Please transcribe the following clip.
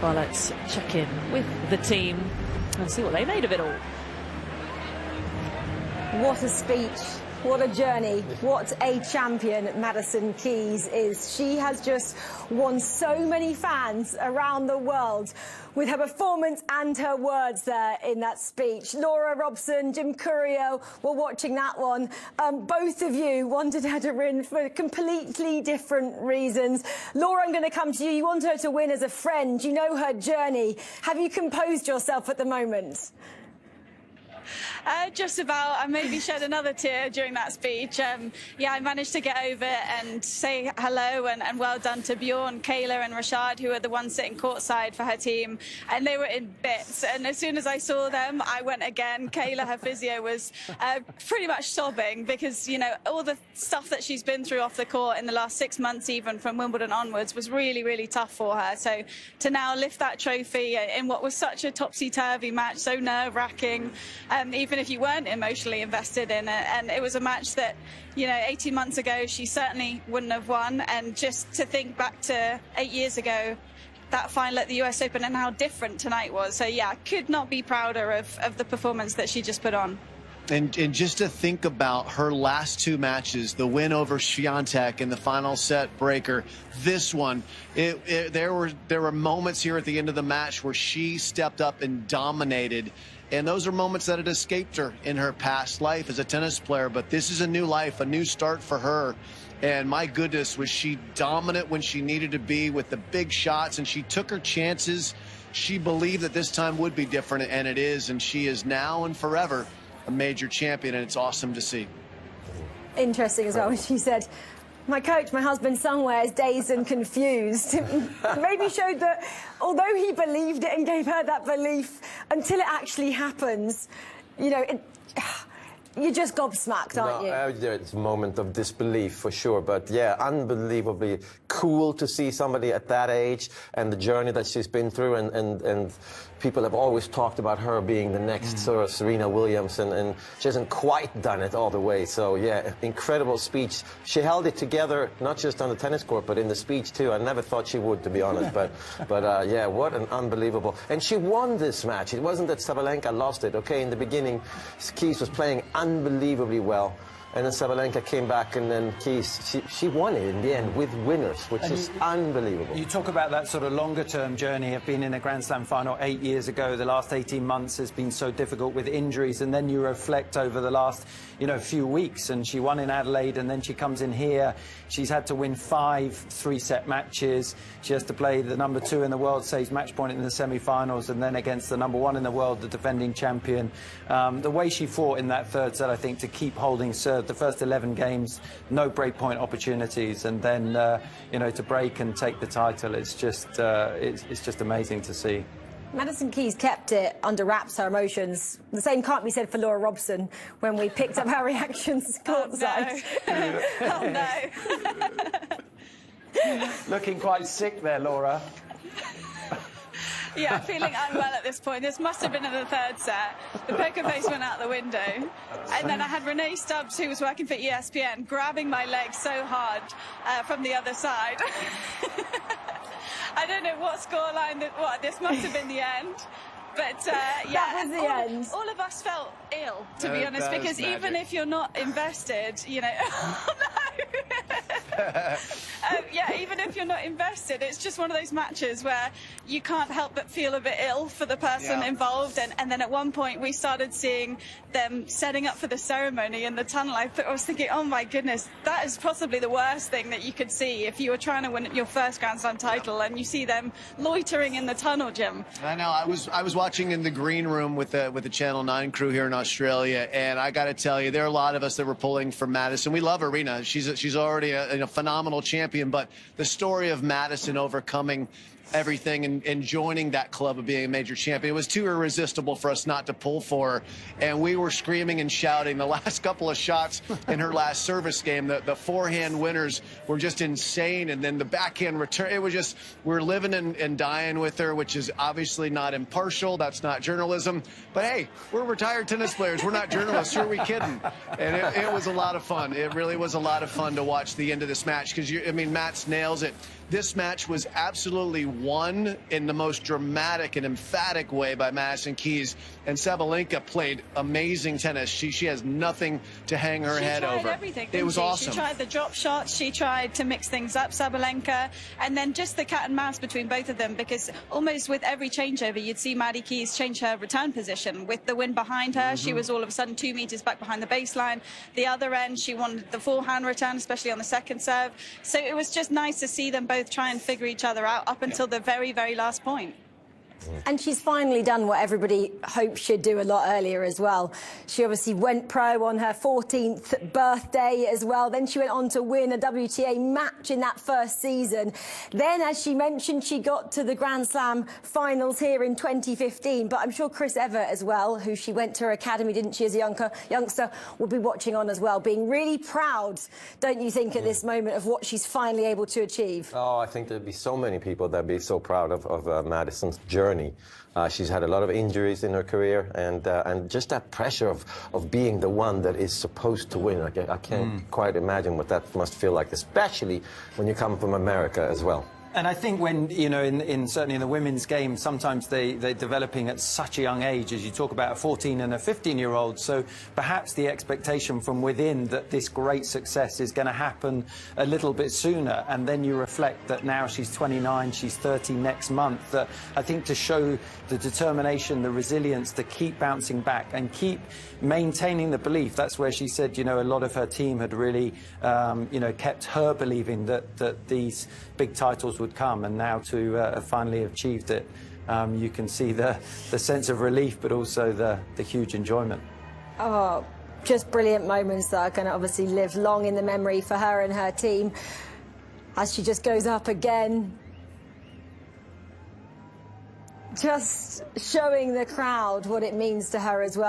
Well, let's check in with the team and see what they made of it all. What a speech. What a journey. What a champion Madison Keys is. She has just won so many fans around the world with her performance and her words there in that speech. Laura, Robson, Jim Courier were watching that one. Both of you wanted her to win for completely different reasons. Laura, I'm going to come to you. You want her to win as a friend. You know her journey. Have you composed yourself at the moment? Just about. I maybe shed another tear during that speech. Yeah, I managed to get over it and say hello and well done to Bjorn, Kayla and Rashad, who are the ones sitting courtside for her team. And they were in bits. And as soon as I saw them, I went again. Kayla, her physio, was pretty much sobbing because, you know, all the stuff that she's been through off the court in the last 6 months, even from Wimbledon onwards, was really, really tough for her. So to now lift that trophy in what was such a topsy-turvy match, so nerve-wracking, even if you weren't emotionally invested in it. And it was a match that, you know, 18 months ago, she certainly wouldn't have won. And just to think back to 8 years ago, that final at the US Open and how different tonight was. So, yeah, I could not be prouder of the performance that she just put on. And just to think about her last two matches, the win over Swiatek in the final set breaker, this one, there were moments here at the end of the match where she stepped up and dominated. And those are moments that had escaped her in her past life as a tennis player. But this is a new life, a new start for her. And my goodness, was she dominant when she needed to be with the big shots, and she took her chances. She believed that this time would be different, and it is. And she is now and forever a major champion, and it's awesome to see. Interesting as well. She said, my coach, my husband, somewhere is dazed and confused. Maybe showed that although he believed it and gave her that belief, until it actually happens, you know, you're just gobsmacked, aren't you? It's a moment of disbelief for sure, but yeah, unbelievably cool to see somebody at that age and the journey that she's been through, and people have always talked about her being the next sort of Serena Williams, and she hasn't quite done it all the way. So yeah, incredible speech. She held it together, not just on the tennis court, but in the speech too. I never thought she would, to be honest, but yeah, what an unbelievable. And she won this match. It wasn't that Sabalenka lost it. Okay, in the beginning, Keys was playing unbelievably well. And then Sabalenka came back, and then Keys, she won it in the end with winners, which is unbelievable. You talk about that sort of longer-term journey of being in a Grand Slam final 8 years ago. The last 18 months has been so difficult with injuries, and then you reflect over the last, you know, few weeks, and she won in Adelaide, and then she comes in here. She's had to win 5 3-set matches. She has to play the #2 in the world, saves match point in the semi-finals, and then against the #1 in the world, the defending champion. The way she fought in that third set, I think, to keep holding serve, the first 11 games, no breakpoint opportunities, and then you know, to break and take the title, it's just amazing to see. Madison Keys kept it under wraps, her emotions. The same can't be said for Laura Robson when we picked up her reactions courtside. Oh, no. Looking quite sick there, Laura. Yeah, feeling unwell at this point. This must have been in the third set. The poker face went out the window. And then I had Renee Stubbs, who was working for ESPN, grabbing my leg so hard from the other side. I don't know what scoreline, this must have been the end. But, yeah, that was the end. All of us felt ill, to be honest, because even if you're not invested, you know... Oh, no! Yeah, even if you're not invested, it's just one of those matches where you can't help but feel a bit ill for the person involved. And then at one point we started seeing them setting up for the ceremony in the tunnel. I was thinking, oh my goodness, that is possibly the worst thing that you could see if you were trying to win your first Grand Slam title and you see them loitering in the tunnel, Jim. I know. I was watching in the green room with the Channel 9 crew here in Australia, and I got to tell you, there are a lot of us that were pulling for Madison. We love Aryna. She's already a phenomenal champion, but the story of Madison overcoming everything and joining that club of being a major champion, it was too irresistible for us not to pull for her. And we were screaming and shouting the last couple of shots in her last service game. The forehand winners were just insane, and then the backhand return, it was just, we're living and dying with her, which is obviously not impartial. That's not journalism. But hey, we're retired tennis players. We're not journalists. Who are we kidding? And it was a lot of fun. It really was a lot of fun to watch the end of this match, because I mean, Mats nails it. this match was absolutely won in the most dramatic and emphatic way by Madison Keys. And Sabalenka played amazing tennis. She has nothing to hang her head over. She tried everything, it was awesome. She tried the drop shots. She tried to mix things up, Sabalenka. And then just the cat and mouse between both of them, because almost with every changeover, you'd see Maddie Keys change her return position. With the wind behind her, she was all of a sudden 2 meters back behind the baseline. The other end, she wanted the forehand return, especially on the second serve. So it was just nice to see them both try and figure each other out up until the very, very last point. And she's finally done what everybody hoped she'd do a lot earlier as well. She obviously went pro on her 14th birthday as well. Then she went on to win a WTA match in that first season. Then, as she mentioned, she got to the Grand Slam finals here in 2015. But I'm sure Chris Evert as well, who she went to her academy, didn't she, as a youngster, will be watching on as well, being really proud, don't you think, at this moment of what she's finally able to achieve? Oh, I think there'd be so many people that'd be so proud of Madison's journey. She's had a lot of injuries in her career, and just that pressure of being the one that is supposed to win. I can't quite imagine what that must feel like, especially when you come from America as well. And I think when, you know, certainly in the women's game, sometimes they're developing at such a young age, as you talk about a 14 and a 15-year-old. So perhaps the expectation from within that this great success is going to happen a little bit sooner. And then you reflect that now she's 29, she's 30 next month. That I think to show the determination, the resilience to keep bouncing back and keep maintaining the belief. That's where she said, you know, a lot of her team had really, you know, kept her believing that these big titles would come, and now to finally achieved it, you can see the sense of relief, but also the huge enjoyment. Oh, just brilliant moments that are going to obviously live long in the memory for her and her team as she just goes up again, just showing the crowd what it means to her as well.